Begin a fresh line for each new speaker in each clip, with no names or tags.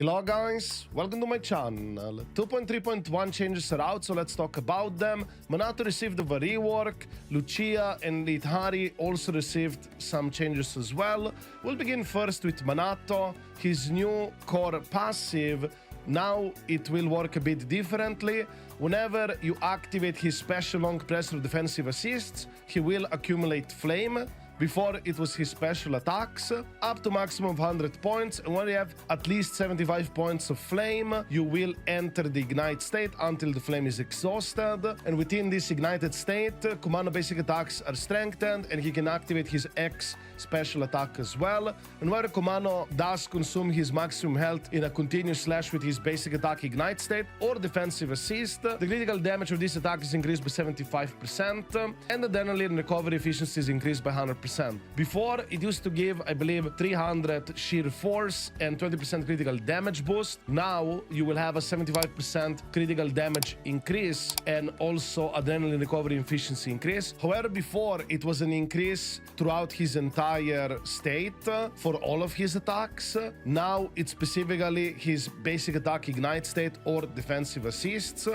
Hello guys, welcome to my channel. 2.3.1 changes are out, so let's talk about them. Manato received a rework, Luchia and Litari also received some changes as well. We'll begin first with Manato. His new core passive, now it will work a bit differently. Whenever you activate his special long press or defensive assists, he will accumulate flame. Before, it was his special attacks, up to maximum of 100 points, and when you have at least 75 points of flame, you will enter the ignite state until the flame is exhausted, and within this ignited state, Komano basic attacks are strengthened, and he can activate his X special attack as well, and where Komano does consume his maximum health in a continuous slash with his basic attack ignite state or defensive assist, the critical damage of this attack is increased by 75%, and the adrenaline recovery efficiency is increased by 100%. Before, it used to give, I believe, 300 sheer force and 20% critical damage boost. Now, you will have a 75% critical damage increase and also adrenaline recovery efficiency increase. However, before, it was an increase throughout his entire state for all of his attacks. Now, it's specifically his basic attack ignite state or defensive assists.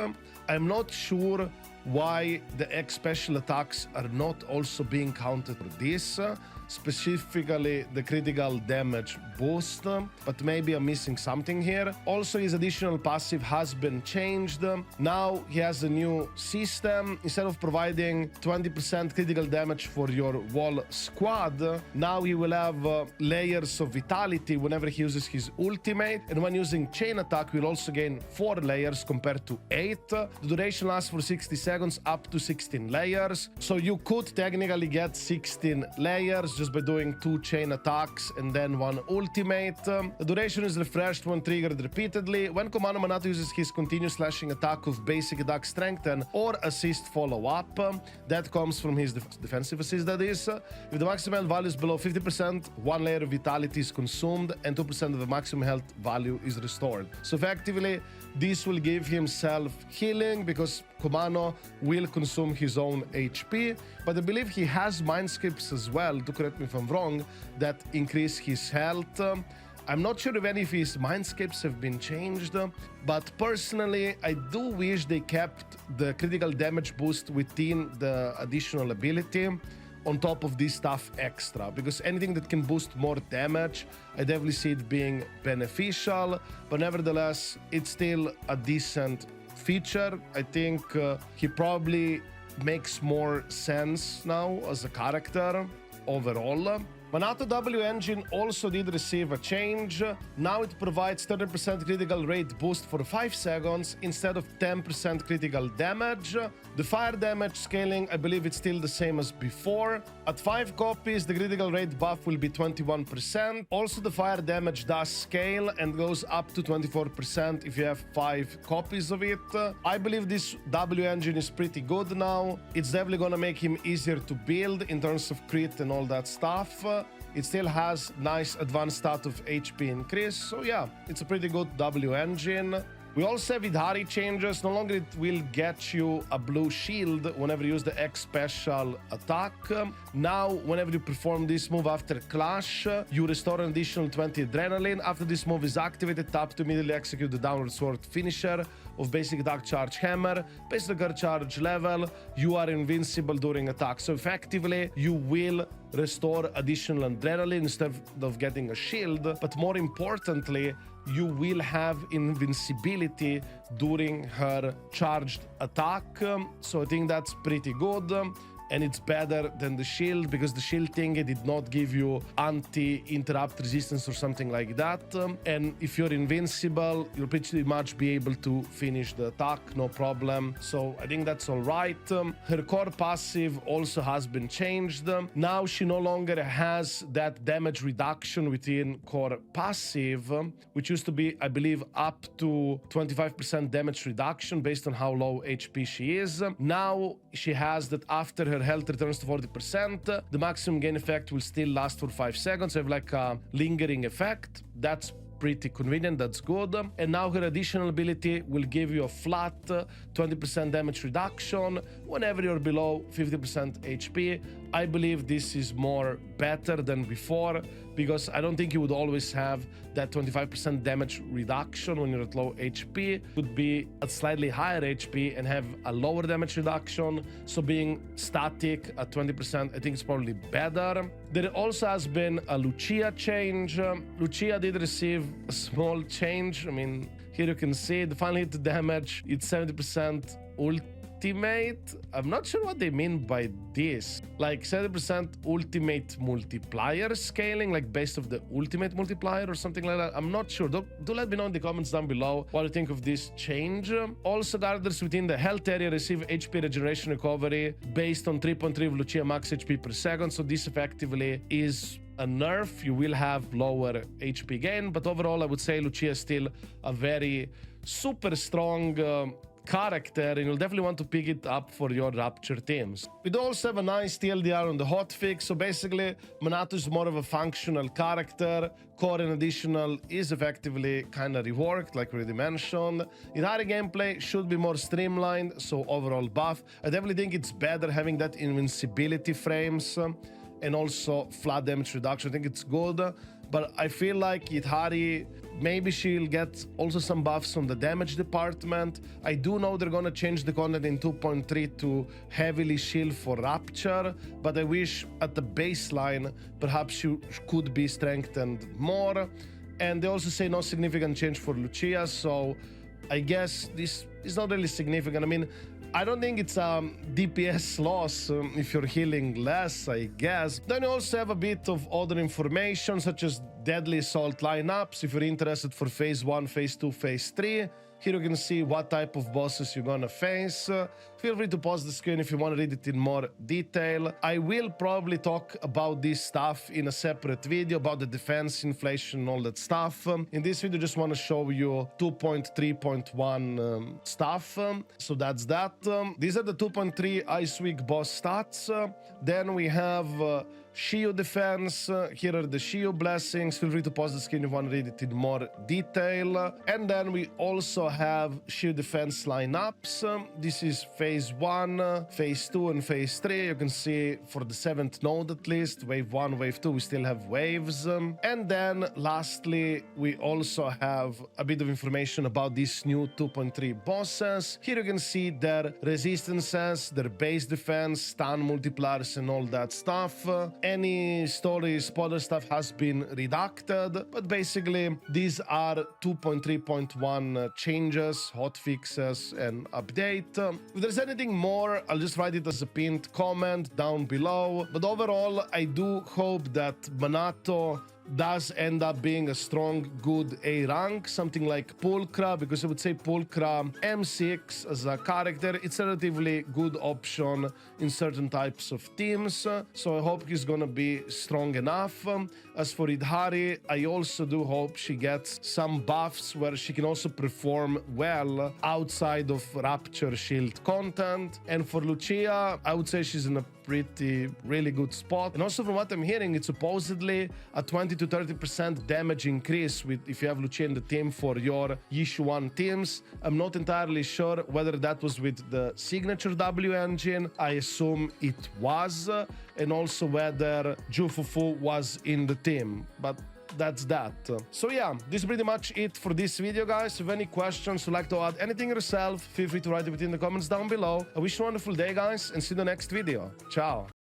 I'm not sure why the X special attacks are not also being counted for this, specifically the critical damage boost, but maybe I'm missing something here. Also, his additional passive has been changed. Now he has a new system. Instead of providing 20% critical damage for your wall squad, now he will have layers of vitality whenever he uses his ultimate, and when using chain attack, he will also gain 4 layers compared to 8. The duration lasts for 60 seconds up to 16 layers, so you could technically get 16 layers just by doing 2 chain attacks and then 1 ultimate. The duration is refreshed when triggered repeatedly. When Komano Manato uses his continuous slashing attack of basic attack strengthen or assist follow-up, that comes from his defensive assist, that is. If the maximum health value is below 50%, 1 layer of vitality is consumed and 2% of the maximum health value is restored. So effectively, this will give him self-healing because Komano will consume his own HP, but I believe he has mind skips as well, to correct me if I'm wrong, that increase his health. I'm not sure if any of his mind skips have been changed, but personally, I do wish they kept the critical damage boost within the additional ability on top of this stuff extra, because anything that can boost more damage, I definitely see it being beneficial, but nevertheless, it's still a decent feature. I think he probably makes more sense now as a character overall. Manato W engine also did receive a change. Now it provides 30% critical rate boost for 5 seconds instead of 10% critical damage. The fire damage scaling, I believe it's still the same as before. At 5 copies, the critical rate buff will be 21%. Also, the fire damage does scale and goes up to 24% if you have 5 copies of it. I believe this W engine is pretty good now. It's definitely gonna make him easier to build in terms of crit and all that stuff. It still has nice advanced stat of HP increase, so yeah, it's a pretty good W engine. We also have Yidhari changes. No longer it will get you a blue shield whenever you use the X special attack. Now, whenever you perform this move after clash, you restore an additional 20 adrenaline. After this move is activated, tap to immediately execute the downward sword finisher of basic attack charge hammer. Based on your charge level, you are invincible during attack. So effectively, you will restore additional adrenaline instead of getting a shield, but more importantly, you will have invincibility during her charged attack. So I think that's pretty good. And it's better than the shield because the shield thing did not give you anti-interrupt resistance or something like that. And if you're invincible, you'll pretty much be able to finish the attack, no problem. So I think that's all right. Her core passive also has been changed. Now she no longer has that damage reduction within core passive, which used to be, I believe, up to 25% damage reduction based on how low HP she is. Now she has that after her health returns to 40%, the maximum gain effect will still last for 5 seconds, have like a lingering effect. That's pretty convenient, that's good. And now her additional ability will give you a flat 20% damage reduction whenever you're below 50% HP. I believe this is more better than before because I don't think you would always have that 25% damage reduction when you're at low HP. Could be at slightly higher HP and have a lower damage reduction. So being static at 20%, I think is probably better. There also has been a Luchia change. Luchia did receive a small change. I mean, here you can see the final hit damage, it's 70% ultimate. I'm not sure what they mean by this. Like 70% ultimate multiplier scaling, like based off the ultimate multiplier or something like that. I'm not sure. Do let me know in the comments down below what you think of this change. Also, guarders within the health area receive HP regeneration recovery based on 3.3 of Luchia max HP per second. So this effectively is a nerf. You will have lower HP gain, but overall I would say Luchia is still a very super strong character, and you'll definitely want to pick it up for your Rapture teams. We do also have a nice TLDR on the Hotfix, so basically Manato is more of a functional character. Core and additional is effectively kind of reworked, like we already mentioned. Yidhari gameplay should be more streamlined, so overall buff. I definitely think it's better having that invincibility frames and also flat damage reduction. I think it's good, but I feel like Yidhari, maybe she'll get also some buffs on the damage department. I do know they're gonna change the content in 2.3 to heavily shield for Rapture, but I wish at the baseline perhaps she could be strengthened more. And they also say no significant change for Luchia, so I guess this is not really significant. I mean, I don't think it's a DPS loss if you're healing less, I guess. Then you also have a bit of other information, such as Deadly Assault lineups, if you're interested for Phase 1, Phase 2, Phase 3. Here you can see what type of bosses you're gonna face. Feel free to pause the screen if you want to read it in more detail. I will probably talk about this stuff in a separate video about the defense, inflation, and all that stuff. In this video, just want to show you 2.3.1 stuff. So that's that. These are the 2.3 Ice Week boss stats. Then we have Shiyu defense. Here are the Shiyu blessings. Feel free to pause the screen if you want to read it in more detail. And then we also have Shiyu defense lineups. This is Phase 1, Phase 2, and Phase 3. You can see for the 7th node at least, Wave 1, Wave 2, we still have waves. And then lastly, we also have a bit of information about these new 2.3 bosses. Here you can see their resistances, their base defense, stun multipliers, and all that stuff. Any story spoiler stuff has been redacted, but basically these are 2.3.1 changes, hotfixes, and update. If there's anything more, I'll just write it as a pinned comment down below. But overall, I do hope that Manato does end up being a strong, good A rank, something like Pulchra, because I would say Pulchra M6 as a character, it's a relatively good option in certain types of teams, so I hope he's gonna be strong enough. As for Yidhari, I also do hope she gets some buffs where she can also perform well outside of Rapture Shield content. And for Luchia, I would say she's in a really good spot. And also from what I'm hearing, it's supposedly a 20 to 30% damage increase if you have Luchia in the team for your Yishuan teams. I'm not entirely sure whether that was with the signature W engine. I assume it was, and also whether Jufufu was in the team, but that's that. So yeah, this is pretty much it for this video, guys. If you have any questions, would like to add anything yourself, feel free to write it in the comments down below. I wish you a wonderful day, guys, and see you in the next video. Ciao.